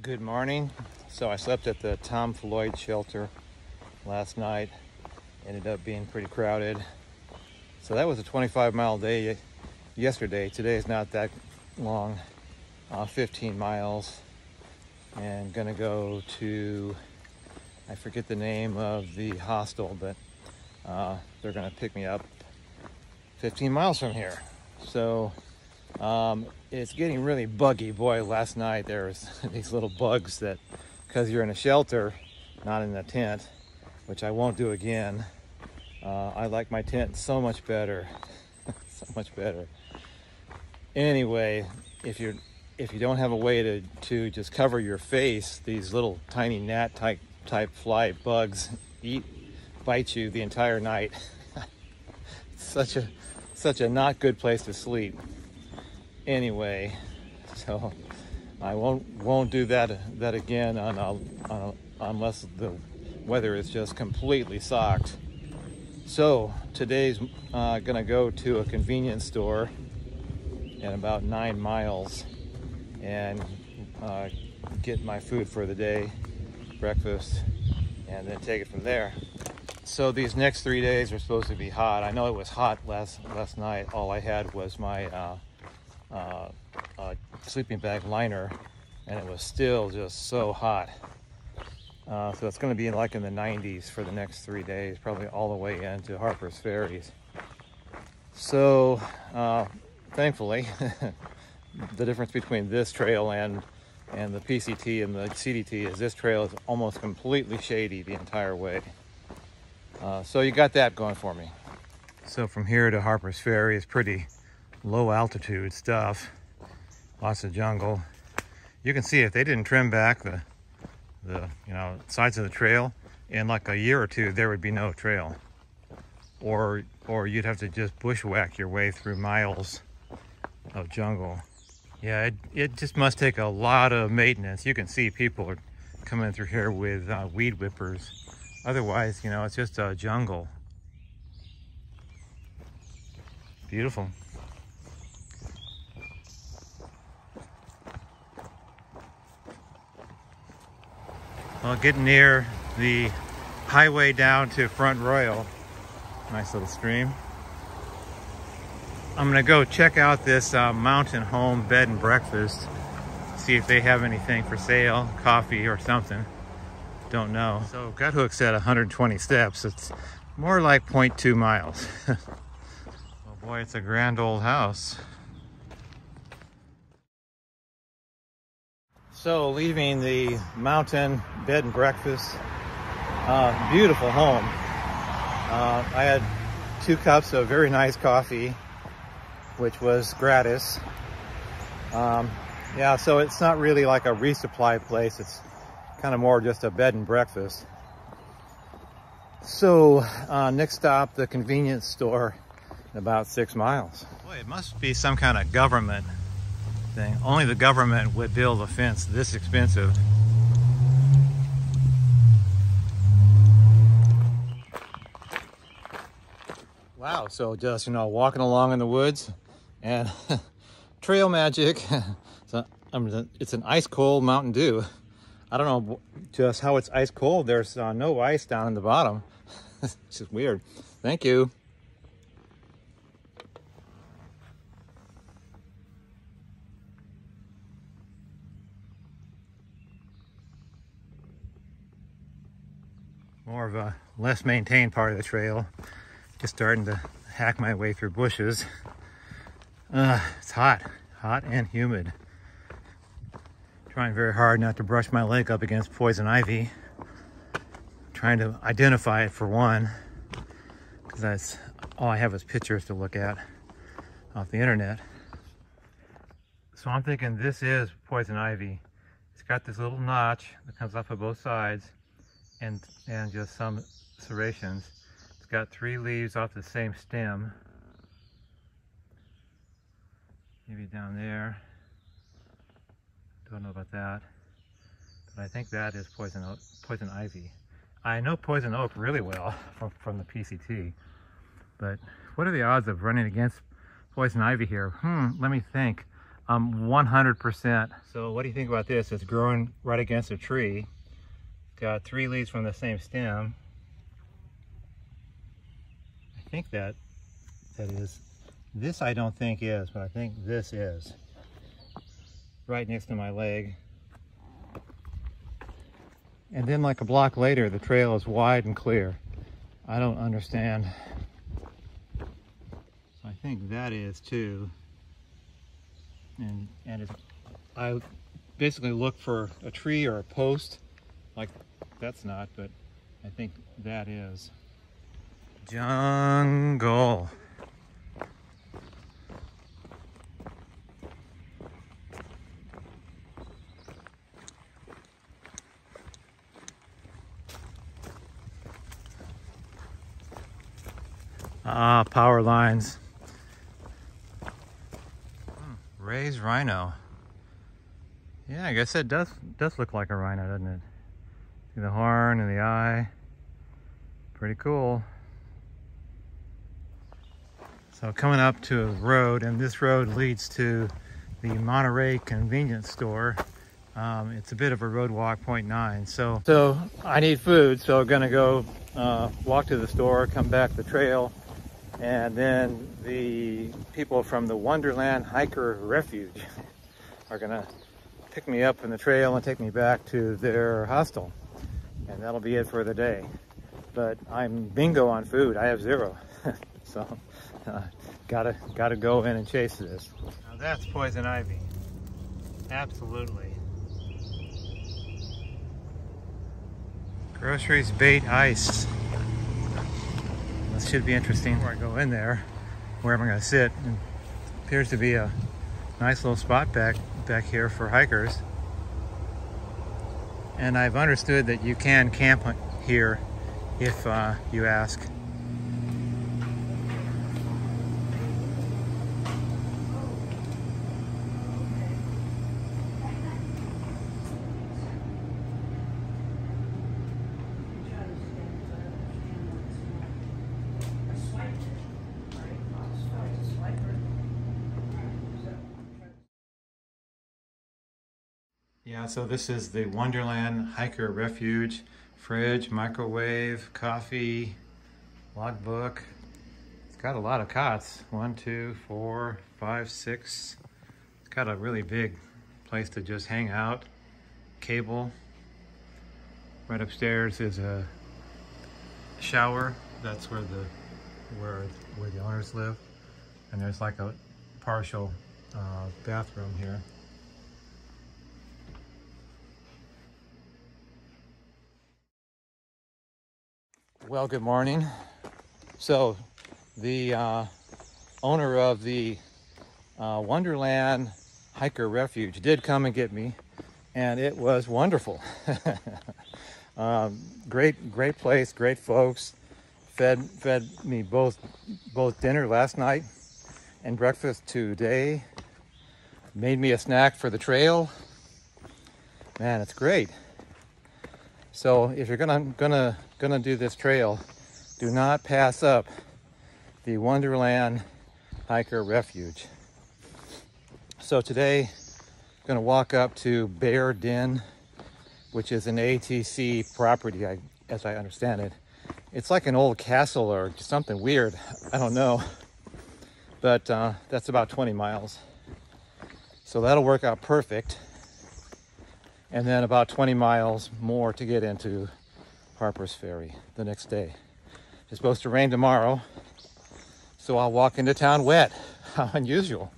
Good morning. So I slept at the Tom Floyd shelter last night. Ended up being pretty crowded. So that was a 25-mile day yesterday. Today is not that long, 15 miles. And gonna go to, I forget the name of the hostel, but they're gonna pick me up 15 miles from here. So it's getting really buggy. Boy, last night there was these little bugs that, because you're in a shelter, not in a tent, which I won't do again. I like my tent so much better, so much better. Anyway, if you don't have a way to just cover your face, these little tiny gnat type fly bugs bite you the entire night. Such a not good place to sleep. Anyway, so I won't do that again unless the weather is just completely socked. So today's gonna go to a convenience store at about 9 miles and get my food for the day, breakfast, and then take it from there. So these next 3 days are supposed to be hot. I know it was hot last night. All I had was my sleeping bag liner, and it was still just so hot. So it's going to be like in the 90s for the next 3 days, probably all the way into Harpers Ferry. So thankfully, the difference between this trail and the PCT and the CDT is this trail is almost completely shady the entire way. So you got that going for me. So from here to Harpers Ferry is pretty low altitude stuff. Lots of jungle. You can see if they didn't trim back the sides of the trail, in like a year or two there would be no trail, or you'd have to just bushwhack your way through miles of jungle. Yeah, it just must take a lot of maintenance. You can see people are coming through here with weed whippers. Otherwise, it's just a jungle. Beautiful. Well, getting near the highway down to Front Royal. Nice little stream. I'm gonna go check out this mountain home bed and breakfast. See if they have anything for sale, coffee or something. Don't know. So Gut Hook said 120 steps. It's more like 0.2 miles. Oh boy, it's a grand old house. So leaving the mountain bed and breakfast, beautiful home. I had 2 cups of very nice coffee, which was gratis. Yeah, so it's not really like a resupply place. It's kind of more just a bed and breakfast. So next stop, the convenience store, about 6 miles. Boy, it must be some kind of government thing. Only the government would build a fence this expensive. Wow, so just, walking along in the woods and trail magic. So, it's an ice cold Mountain Dew. I don't know just how it's ice cold. There's no ice down in the bottom. It's just weird. Thank you. More of a less maintained part of the trail. Just starting to hack my way through bushes. It's hot and humid. Trying very hard not to brush my leg up against poison ivy. Trying to identify it for one, because that's all I have is pictures to look at off the internet. So I'm thinking this is poison ivy. It's got this little notch that comes off of both sides, and just some serrations. It's got 3 leaves off the same stem. Maybe down there. Don't know about that, but I think that is poison ivy. I know poison oak really well from the PCT, but what are the odds of running against poison ivy here? Let me think. 100%. So what do you think about this? It's growing right against a tree. It's got 3 leaves from the same stem. I think that is. This I don't think is, but I think this is. Right next to my leg. And then like a block later, the trail is wide and clear. I don't understand. So I think that is too. And I basically look for a tree or a post. Like that's not, but I think that is. Jungle. Ah, power lines. Raised rhino. Yeah, I guess it does look like a rhino, doesn't it? See the horn and the eye. Pretty cool. So coming up to a road, and this road leads to the Monterey convenience store. It's a bit of a road walk, 0.9. So I need food, so I'm gonna go walk to the store, come back the trail, and then the people from the Wonderland Hiker Refuge are gonna pick me up in the trail and take me back to their hostel. And that'll be it for the day. But I'm bingo on food, I have 0. So gotta go in and chase this. Now that's poison ivy, absolutely. Groceries, bait, ice. This should be interesting. Before I go in there, where am I going to sit? And appears to be a nice little spot back here for hikers. And I've understood that you can camp here if you ask. Yeah, so this is the Wonderland Hiker Refuge. Fridge, microwave, coffee, logbook. It's got a lot of cots. 1, 2, 4, 5, 6. It's got a really big place to just hang out. Cable. Right upstairs is a shower. That's where the owners live. And there's like a partial bathroom here. Well, good morning. So the owner of the Wonderland Hiker Refuge did come and get me, and it was wonderful. Great place, great folks. Fed me both dinner last night and breakfast today. Made me a snack for the trail. Man, it's great. So if you're gonna do this trail, do not pass up the Wonderland Hiker Refuge. So today, I'm gonna walk up to Bear Den, which is an ATC property, as I understand it. It's like an old castle or something weird, I don't know. But that's about 20 miles. So that'll work out perfect. And then about 20 miles more to get into Harpers Ferry the next day. It's supposed to rain tomorrow, so I'll walk into town wet. How unusual.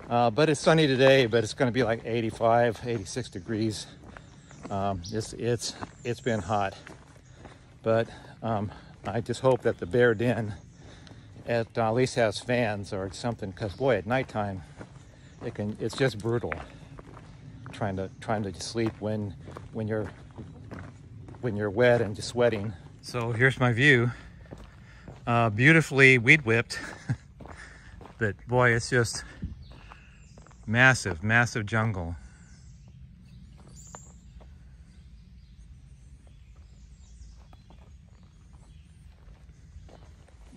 But it's sunny today, but it's going to be like 85, 86 degrees. It's been hot. But I just hope that the Bear Den at least has fans or something, because boy, at nighttime it's just brutal. Trying to sleep when you're wet and just sweating. So here's my view. Beautifully weed whipped, but boy, it's just massive jungle.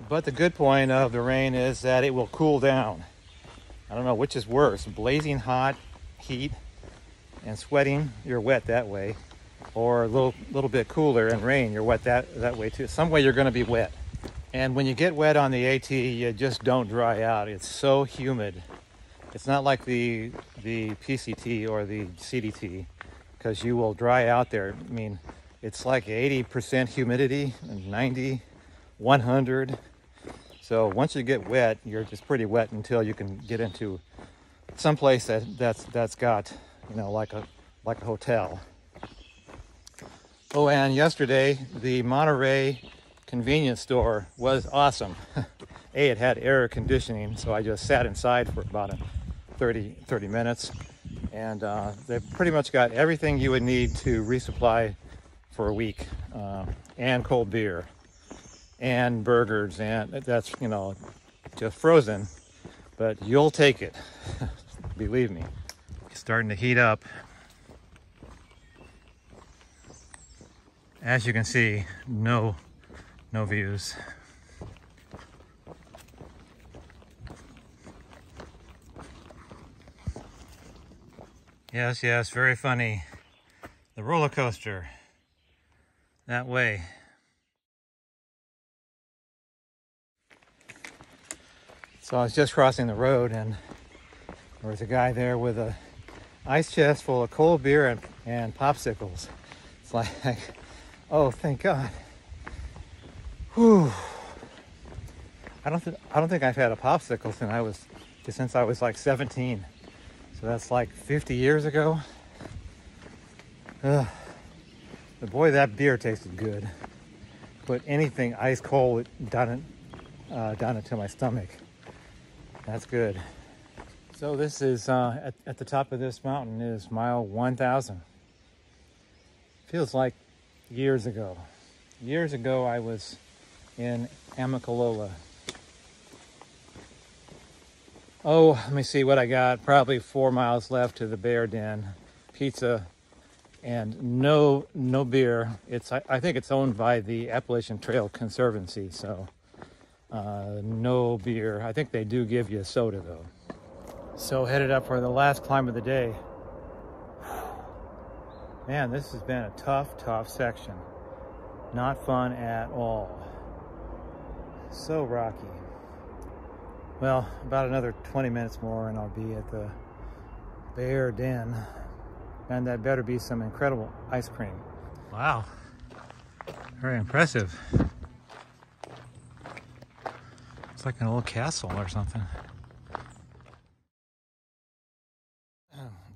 But the good point of the rain is that it will cool down. I don't know which is worse, blazing hot heat and sweating, you're wet that way, or a little bit cooler and rain, you're wet that way too. Some way you're going to be wet. And when you get wet on the AT, you just don't dry out. It's so humid. It's not like the PCT or the CDT, because you will dry out there. I mean, it's like 80% humidity, and 90, 100. So once you get wet, you're just pretty wet until you can get into some place that's got, you know, like a hotel. Oh, and yesterday the Monterey convenience store was awesome. It had air conditioning, so I just sat inside for about 30 minutes, and they've pretty much got everything you would need to resupply for a week, and cold beer and burgers, and that's, you know, just frozen, but you'll take it. Believe me. It's starting to heat up. As you can see, no views. Yes, very funny. The roller coaster that way. So I was just crossing the road, and there was a guy there with a ice chest full of cold beer and popsicles. It's like, oh, thank God. Whew. I don't think I've had a popsicle since I was like 17. So that's like 50 years ago. But boy, that beer tasted good. Put anything ice cold down into my stomach. That's good. So this is, at the top of this mountain is mile 1000. Feels like years ago. Years ago I was in Amicalola. Oh, let me see what I got. Probably 4 miles left to the Bear Den. Pizza and no beer. I think it's owned by the Appalachian Trail Conservancy, so no beer. I think they do give you a soda though. So headed up for the last climb of the day. Man, this has been a tough section. Not fun at all. So rocky. Well, about another 20 minutes more and I'll be at the Bear Den. And that better be some incredible ice cream. Wow. Very impressive. It's like an old castle or something.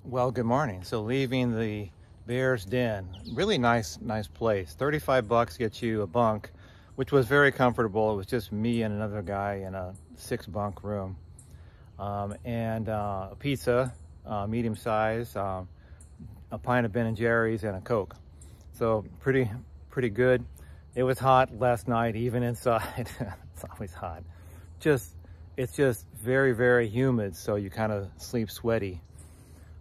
Well, good morning. So leaving the Bear's Den, really nice place. 35 bucks gets you a bunk, which was very comfortable. It was just me and another guy in a 6-bunk room, and a pizza, medium size, a pint of Ben and Jerry's, and a Coke. So pretty good. It was hot last night, even inside. It's always hot. It's just very humid, so you kind of sleep sweaty,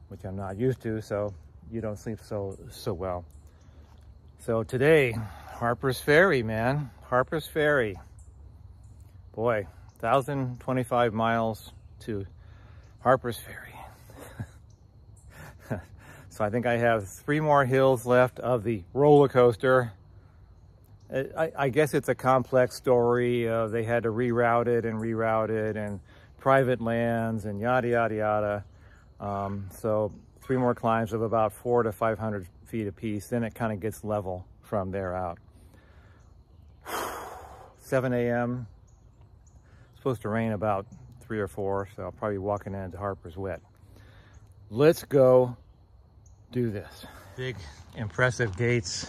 which I'm not used to, so you don't sleep so well. So today, Harpers Ferry, man. Harpers Ferry. Boy, 1,025 miles to Harpers Ferry. So I think I have 3 more hills left of the roller coaster. I guess it's a complex story. They had to reroute it and private lands and yada yada. So 3 more climbs of about 400 to 500 feet apiece. Then it kind of gets level from there out. 7 a.m. Supposed to rain about 3 or 4, so I'll probably be walking into Harper's wet. Let's go do this. Big, impressive gates.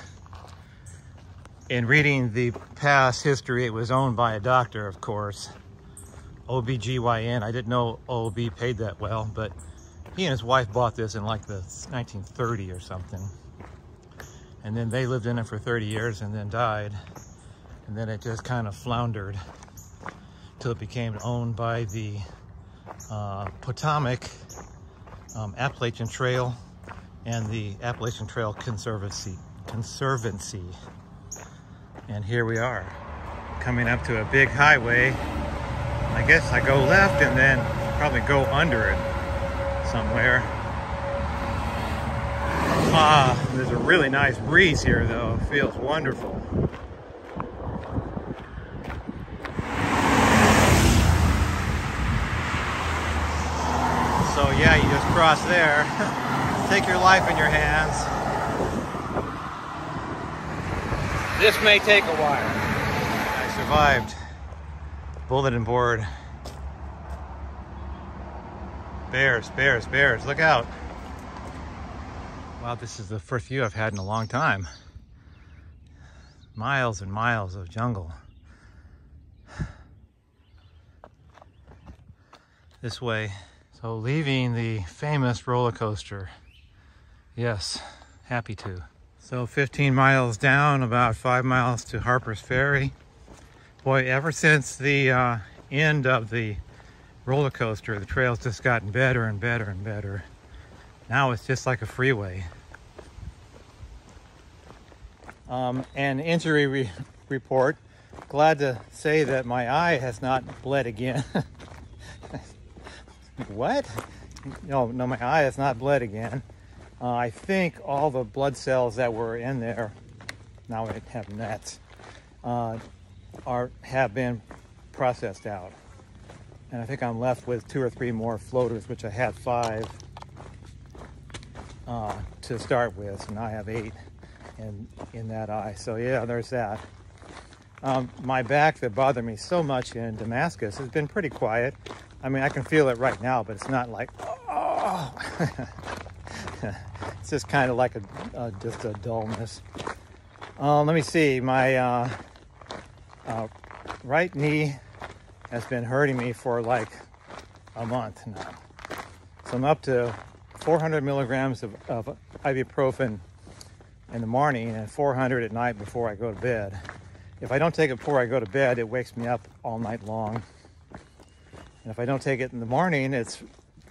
In reading the past history, it was owned by a doctor, of course. OBGYN. I didn't know OB paid that well, but he and his wife bought this in like the 1930 or something. And then they lived in it for 30 years and then died. And then it just kind of floundered till it became owned by the Potomac Appalachian Trail and the Appalachian Trail Conservancy. And here we are, coming up to a big highway. I guess I go left and then probably go under it somewhere. There's a really nice breeze here though. It feels wonderful. So yeah, you just cross there. Take your life in your hands. This may take a while. I survived. Bulletin board. Bears, bears, bears, look out. Wow, this is the first view I've had in a long time. Miles and miles of jungle. This way. So leaving the famous roller coaster. Yes, happy to. So 15 miles down, about 5 miles to Harpers Ferry. Boy, ever since the end of the roller coaster, the trail's just gotten better and better and better. Now it's just like a freeway. An injury report. Glad to say that my eye has not bled again. What? No, my eye has not bled again. I think all the blood cells that were in there, now I have nets, have been processed out. And I think I'm left with 2 or 3 more floaters, which I had 5 to start with. So now I have 8 in that eye. So yeah, there's that. My back that bothered me so much in Damascus has been pretty quiet. I mean, I can feel it right now, but it's not like, oh. It's just kind of like just a dullness. Let me see. My right knee has been hurting me for like a month now. So I'm up to 400 milligrams of ibuprofen in the morning and 400 at night before I go to bed. If I don't take it before I go to bed, it wakes me up all night long. And if I don't take it in the morning, it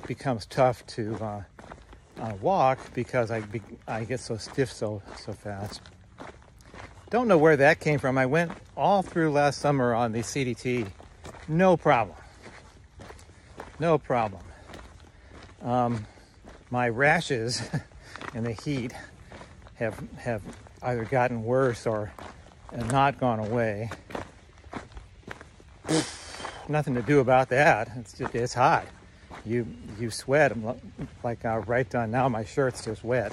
becomes tough to walk because I get so stiff so fast. Don't know where that came from. I went all through last summer on the CDT. No problem. No problem. My rashes in the heat have either gotten worse or not gone away. Nothing to do about that. It's hot. You sweat. Like right done now, my shirt's just wet.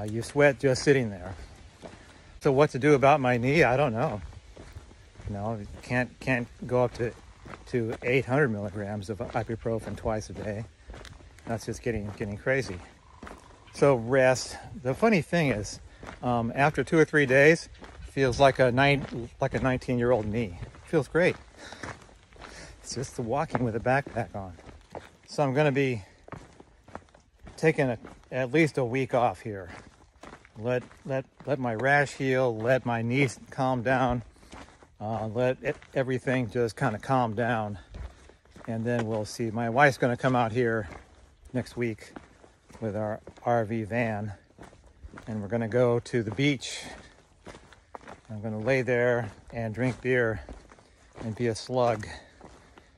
You sweat just sitting there. So what to do about my knee? I don't know. No, can't go up to 800 milligrams of ibuprofen twice a day. That's just getting crazy. So rest. The funny thing is, after 2 or 3 days, feels like a 19-year-old knee. Feels great. It's just the walking with a backpack on. So I'm going to be taking at least a week off here. Let my rash heal. Let my knees calm down. Let everything just kind of calm down, and then we'll see. My wife's going to come out here next week with our RV van, and we're going to go to the beach. I'm going to lay there and drink beer and be a slug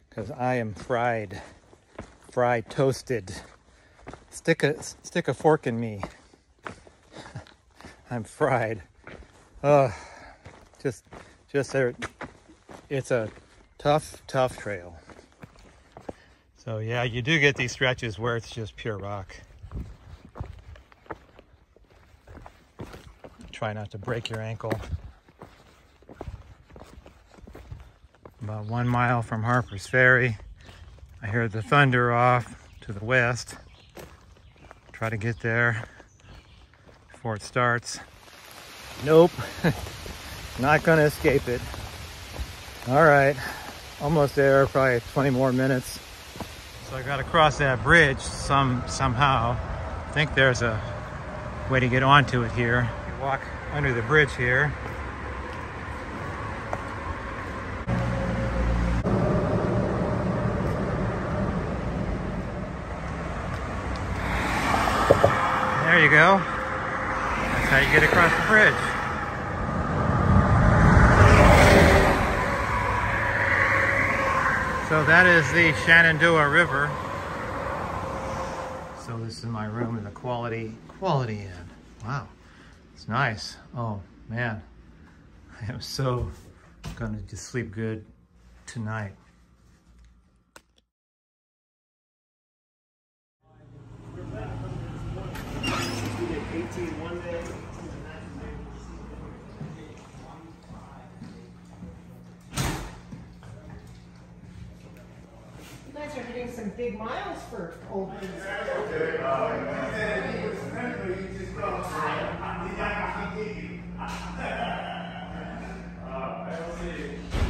because I am fried, toasted. Stick a fork in me. I'm fried. It's a tough trail. So yeah, you do get these stretches where it's just pure rock. Try not to break your ankle. About 1 mile from Harpers Ferry. I hear the thunder off to the west. Try to get there before it starts. Nope. Not gonna escape it. All right, almost there, probably 20 more minutes. So I gotta cross that bridge somehow. I think there's a way to get onto it here. You walk under the bridge here. There you go. That's how you get across the bridge. So that is the Shenandoah River. So this is my room in the Quality Inn. Wow, it's nice. Oh man, I am so gonna just sleep good tonight. You guys are hitting some big miles for old people. I don't see